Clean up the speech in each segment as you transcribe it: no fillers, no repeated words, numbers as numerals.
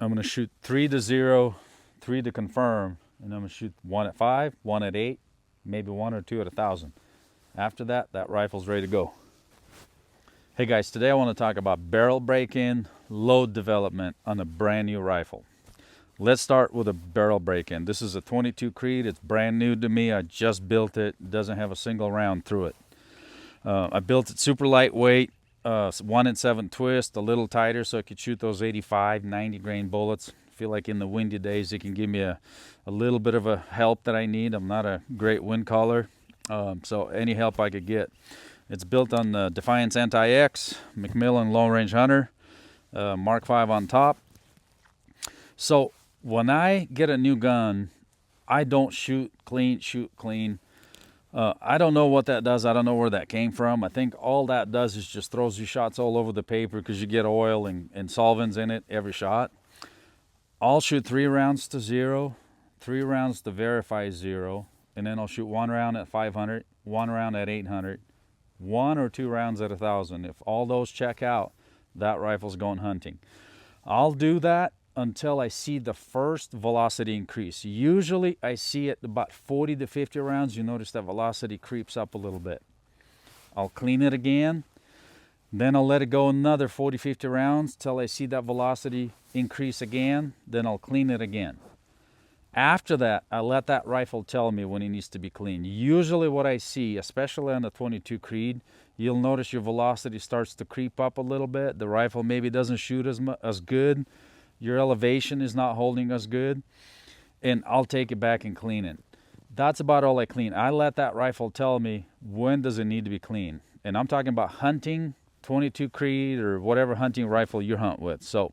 I'm going to shoot 3 to 0, 3 to confirm, and I'm going to shoot 1 at 5, 1 at 8, maybe 1 or 2 at 1,000. After that, that rifle's ready to go. Hey guys, today I want to talk about barrel break-in, load development on a brand new rifle. Let's start with a barrel break-in. This is a 22 Creed. It's brand new to me. I just built it. It doesn't have a single round through it. I built it super lightweight, 1 in 7 twist, a little tighter so I could shoot those 85, 90 grain bullets. I feel like in the windy days it can give me a little bit of a help that I need. I'm not a great wind caller, so any help I could get. It's built on the Defiance Anti-X, McMillan Long Range Hunter, Mark V on top. So when I get a new gun, I don't shoot clean. I don't know what that does. I don't know where that came from. I think all that does is just throws you shots all over the paper because you get oil and solvents in it every shot. I'll shoot 3 rounds to 0, 3 rounds to verify 0, and then I'll shoot 1 round at 500, 1 round at 800, 1 or 2 rounds at 1,000. If all those check out, that rifle's going hunting. I'll do that until I see the first velocity increase. Usually I see it about 40 to 50 rounds. You notice that velocity creeps up a little bit. I'll clean it again. Then I'll let it go another 40, 50 rounds till I see that velocity increase again. Then I'll clean it again. After that, I let that rifle tell me when it needs to be cleaned. Usually what I see, especially on the 22 Creed, you'll notice your velocity starts to creep up a little bit. The rifle maybe doesn't shoot as good. Your elevation is not holding as good. And I'll take it back and clean it. That's about all I clean. I let that rifle tell me when does it need to be cleaned. And I'm talking about hunting, 22 Creed, or whatever hunting rifle you hunt with. So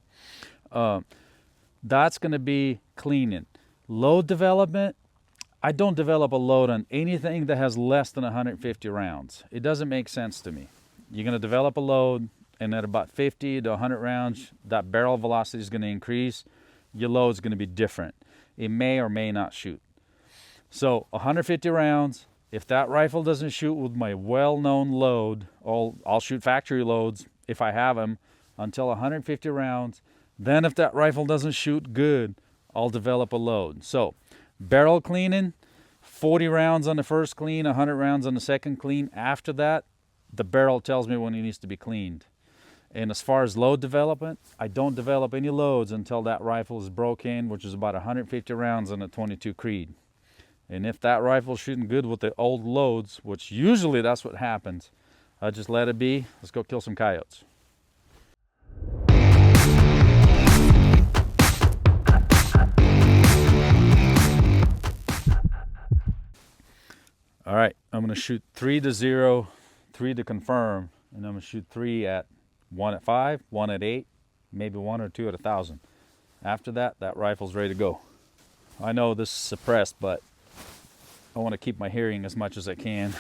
that's going to be cleaning. Load development, I don't develop a load on anything that has less than 150 rounds. It doesn't make sense to me. You're going to develop a load, and at about 50 to 100 rounds, that barrel velocity is going to increase. Your load is going to be different. It may or may not shoot. So 150 rounds, if that rifle doesn't shoot with my well-known load, I'll shoot factory loads if I have them until 150 rounds. Then if that rifle doesn't shoot good, I'll develop a load. So barrel cleaning, 40 rounds on the first clean, 100 rounds on the second clean. After that, the barrel tells me when it needs to be cleaned. And as far as load development, I don't develop any loads until that rifle is broken, which is about 150 rounds on a 22 Creed. And if that rifle's shooting good with the old loads, which usually that's what happens, I just let it be. Let's go kill some coyotes. All right, I'm going to shoot 3 to 0, 3 to confirm, and I'm going to shoot 3 at 1 at 5, 1 at 8, maybe 1 or 2 at 1,000. After that, that rifle's ready to go. I know this is suppressed, but I want to keep my hearing as much as I can.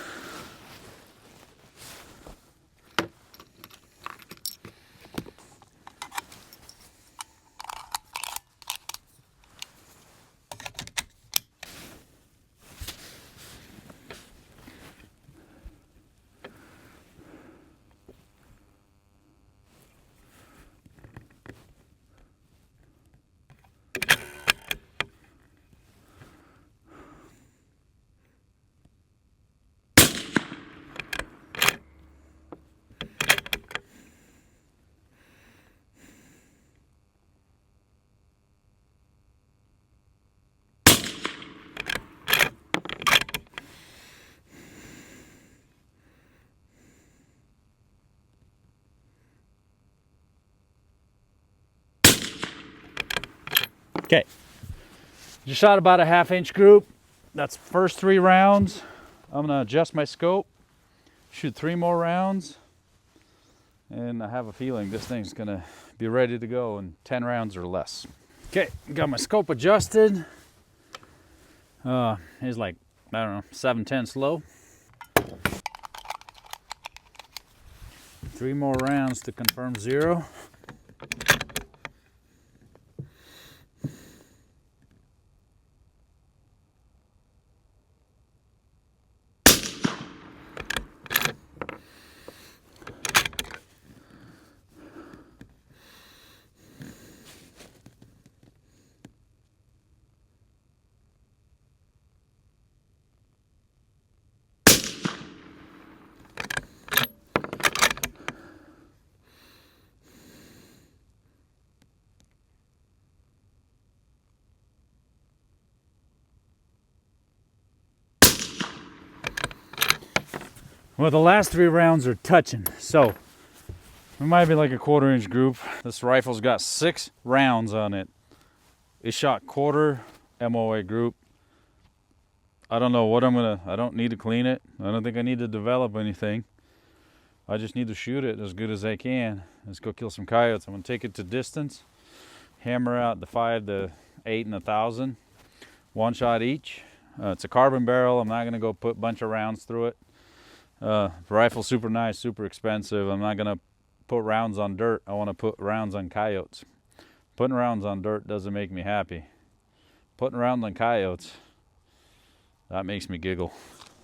Okay, just shot about a 1/2 inch group. That's first 3 rounds. I'm gonna adjust my scope, shoot 3 more rounds, and I have a feeling this thing's gonna be ready to go in 10 rounds or less. Okay, got my scope adjusted. It's like, I don't know, 710 slow. 3 more rounds to confirm 0. Well, the last 3 rounds are touching, so it might be like a 1/4 inch group. This rifle's got 6 rounds on it. It shot 1/4 MOA group. I don't know what I don't need to clean it. I don't think I need to develop anything. I just need to shoot it as good as I can. Let's go kill some coyotes. I'm gonna take it to distance, hammer out the 5, the 8, and the 1,000. 1 shot each. It's a carbon barrel. I'm not gonna go put a bunch of rounds through it. The rifle's super nice, super expensive. I'm not gonna put rounds on dirt. I wanna put rounds on coyotes. Putting rounds on dirt doesn't make me happy. Putting rounds on coyotes, that makes me giggle.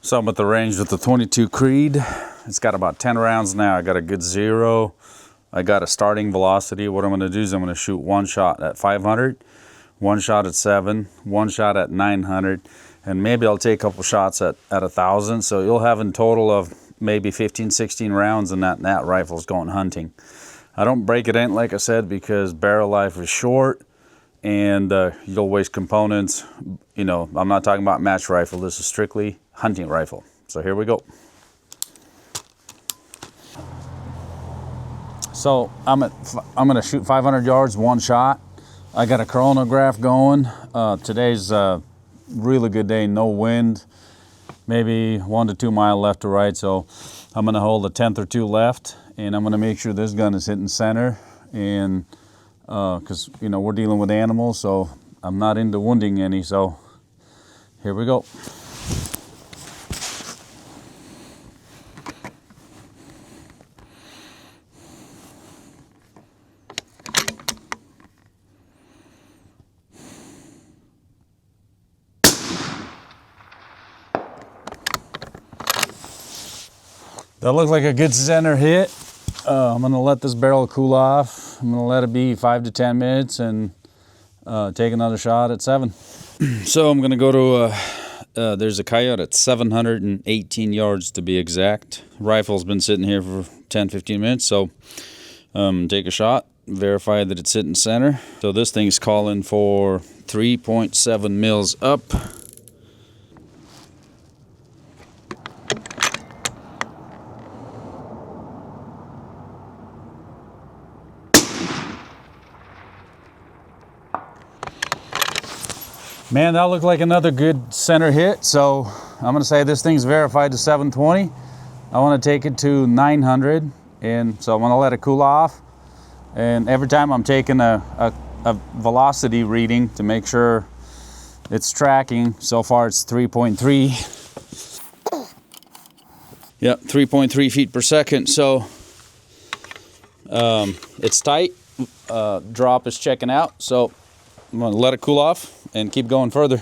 So I'm at the range with the 22 Creed. It's got about 10 rounds now. I got a good 0. I got a starting velocity. What I'm gonna do is I'm gonna shoot 1 shot at 500, 1 shot at 7, 1 shot at 900, and maybe I'll take a couple shots at 1,000. So you'll have in total of maybe 15, 16 rounds, and that rifle's going hunting. I don't break it in, like I said, because barrel life is short and you'll waste components. You know, I'm not talking about match rifle. This is strictly hunting rifle. So here we go. So I'm gonna shoot 500 yards, 1 shot. I got a chronograph going. Today's a really good day, no wind, maybe 1 to 2 miles left to right. So I'm gonna hold a 1/10 or 2 left, and I'm gonna make sure this gun is hitting center. And because you know we're dealing with animals, so I'm not into wounding any. So here we go. That looks like a good center hit. I'm gonna let this barrel cool off. I'm gonna let it be 5 to 10 minutes and take another shot at 7. So I'm gonna go to, there's a coyote at 718 yards to be exact. Rifle's been sitting here for 10, 15 minutes. So take a shot, verify that it's hitting center. So this thing's calling for 3.7 mils up. Man, that looked like another good center hit. So I'm gonna say this thing's verified to 720. I wanna take it to 900. And so I'm gonna let it cool off. And every time I'm taking a velocity reading to make sure it's tracking. So far it's 3.3. Yep, 3.3 feet per second. So it's tight. Drop is checking out. So I'm gonna let it cool off and keep going further.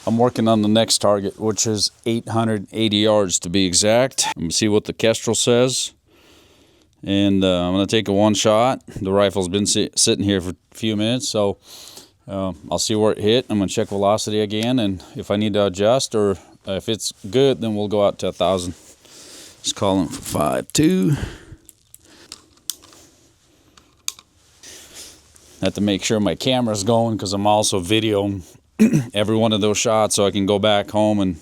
I'm working on the next target, which is 880 yards to be exact. I'm gonna see what the Kestrel says. And I'm gonna take a 1 shot. The rifle's been sitting here for a few minutes, so I'll see where it hit. I'm gonna check velocity again, and if I need to adjust or if it's good, then we'll go out to 1,000. Just calling for 5.2. Have to make sure my camera's going because I'm also videoing every one of those shots so I can go back home and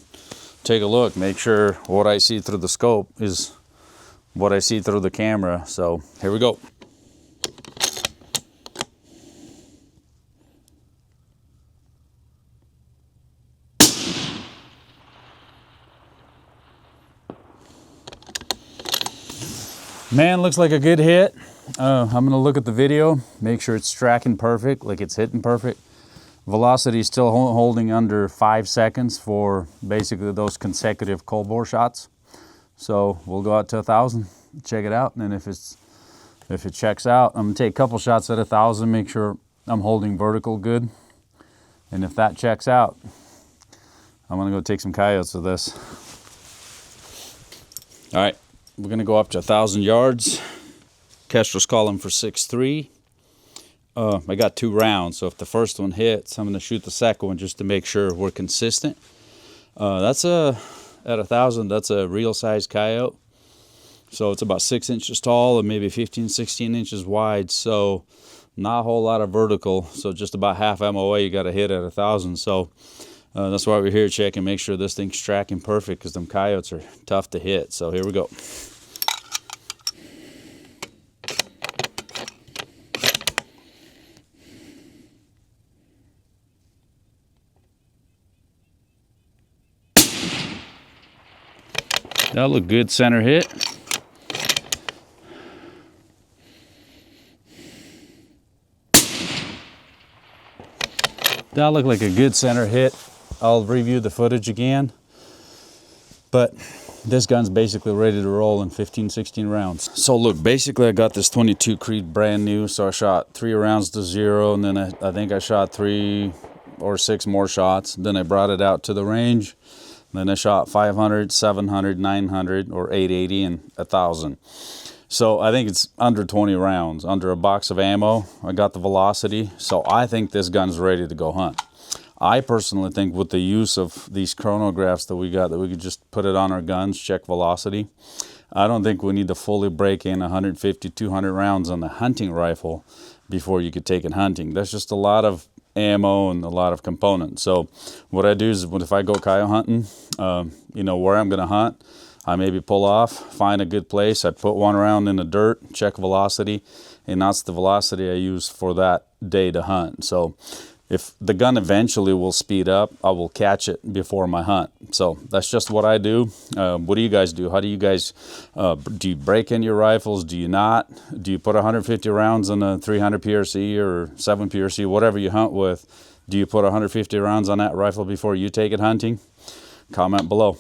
take a look, make sure what I see through the scope is what I see through the camera. So here we go. Man, looks like a good hit. I'm gonna look at the video, make sure it's tracking perfect, like it's hitting perfect. Velocity is still holding under 5 seconds for basically those consecutive cold bore shots. So we'll go out to 1,000, check it out, and if it checks out, I'm gonna take a couple shots at 1,000, make sure I'm holding vertical good. And if that checks out, I'm gonna go take some coyotes with this. All right, we're gonna go up to 1,000 yards. Kestrel's calling for 6.3. I got 2 rounds, so if the first one hits, I'm going to shoot the second one just to make sure we're consistent. At 1,000, that's a real size coyote. So it's about 6 inches tall and maybe 15, 16 inches wide. So not a whole lot of vertical. So just about half MOA you got to hit at 1,000. So That's why we're here checking, make sure this thing's tracking perfect, because them coyotes are tough to hit. So here we go. That looked good, center hit. That looked like a good center hit. I'll review the footage again. But this gun's basically ready to roll in 15, 16 rounds. So look, basically I got this 22 Creed brand new. So I shot 3 rounds to 0, and then I think I shot 3 or 6 more shots. Then I brought it out to the range. Then I shot 500, 700, 900, or 880, and 1,000. So I think it's under 20 rounds, under a box of ammo. I got the velocity, so I think this gun's ready to go hunt. I personally think with the use of these chronographs that we got, that we could just put it on our guns, check velocity. I don't think we need to fully break in 150, 200 rounds on the hunting rifle before you could take it hunting. That's just a lot of ammo and a lot of components. So what I do is, if I go coyote hunting, you know where I'm going to hunt, I maybe pull off, find a good place, I put 1 round in the dirt, check velocity, and that's the velocity I use for that day to hunt. So if the gun eventually will speed up, I will catch it before my hunt. So that's just what I do. What do you guys do? How do you guys, do you break in your rifles? Do you not? Do you put 150 rounds in a 300 PRC or 7 PRC, whatever you hunt with? Do you put 150 rounds on that rifle before you take it hunting? Comment below.